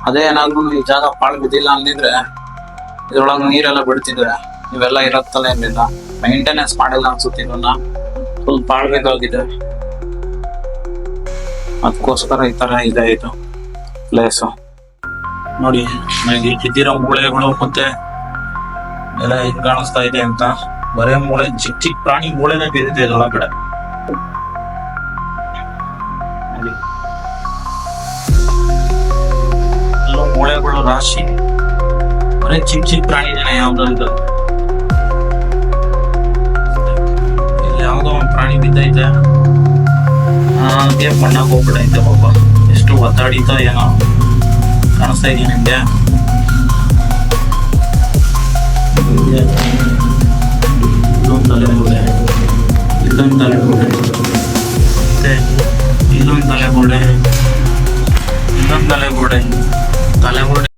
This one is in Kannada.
ಅದೇ ಏನಾದ್ರು ಈ ಜಾಗ ಪಾಳು ಬಿದ್ದಿಲ್ಲ ಅಂದಿದ್ರೆ ಇದ್ರೊಳಗೆ ನೀರೆಲ್ಲ ಬಿಡ್ತಿದ್ರೆ ಇವೆಲ್ಲ ಇರತ್ತಲ್ಲ ಇರ್ಲಿಲ್ಲ. ಮೈಂಟೆನೆನ್ಸ್ ಮಾಡಿಲ್ಲ ಅನ್ಸುತ್ತೆ ಇದನ್ನ. ಫುಲ್ ಪಾಳ್ಬೇಕಾಗಿದೆ, ಅದಕ್ಕೋಸ್ಕರ ಈ ತರ ಇದೆ ಇದು ಪ್ಲೇಸು. ನೋಡಿ ನನಗೆ ಬಿದ್ದಿರೋ ಮೂಳೆಗಳು ಮತ್ತೆ ಎಲ್ಲ ಹೆಂಗ್ ಕಾಣಿಸ್ತಾ ಇದೆ ಅಂತ. ಬರೇ ಮೂಳೆ, ಚಿಕ್ಕ ಚಿಕ್ಕ ಪ್ರಾಣಿ ಮೂಳೆನೇ ಬಿದ್ದಿದೆ ಒಳಗಡೆ. ಎಲ್ಲೋ ಮೂಳೆಗಳು ರಾಶಿ, ಬರೇ ಚಿಕ್ಕ ಚಿಕ್ಕ ಪ್ರಾಣಿ ಜನ ಯಾವ್ದು. ಇಲ್ಲಿ ಯಾವ್ದೋ ಒಂದು ಪ್ರಾಣಿ ಬಿದ್ದೈತೆ, ಹಾಗೆ ಮಣ್ಣಾಗ ಹೋಗ್ಬಿಟ್ಟೈತೆ ಪಾಪ. ಎಷ್ಟು ಒತ್ತಾಡಿತ ಏನೋ ಕಾಣಿಸ್ತಾ ಇದೀನಿ ನಿಮ್ಗೆ. ಇಲ್ಲೊಂದು ತಲೆಗೂಡೆ, ಇಲ್ಲೊಂದು ತಲೆಗೂಡೆ, ಮತ್ತೆ ಇಲ್ಲೊಂದು ತಲೆಗೂಡೆ, ಇನ್ನೊಂದು ತಲೆಗೂಡೆ.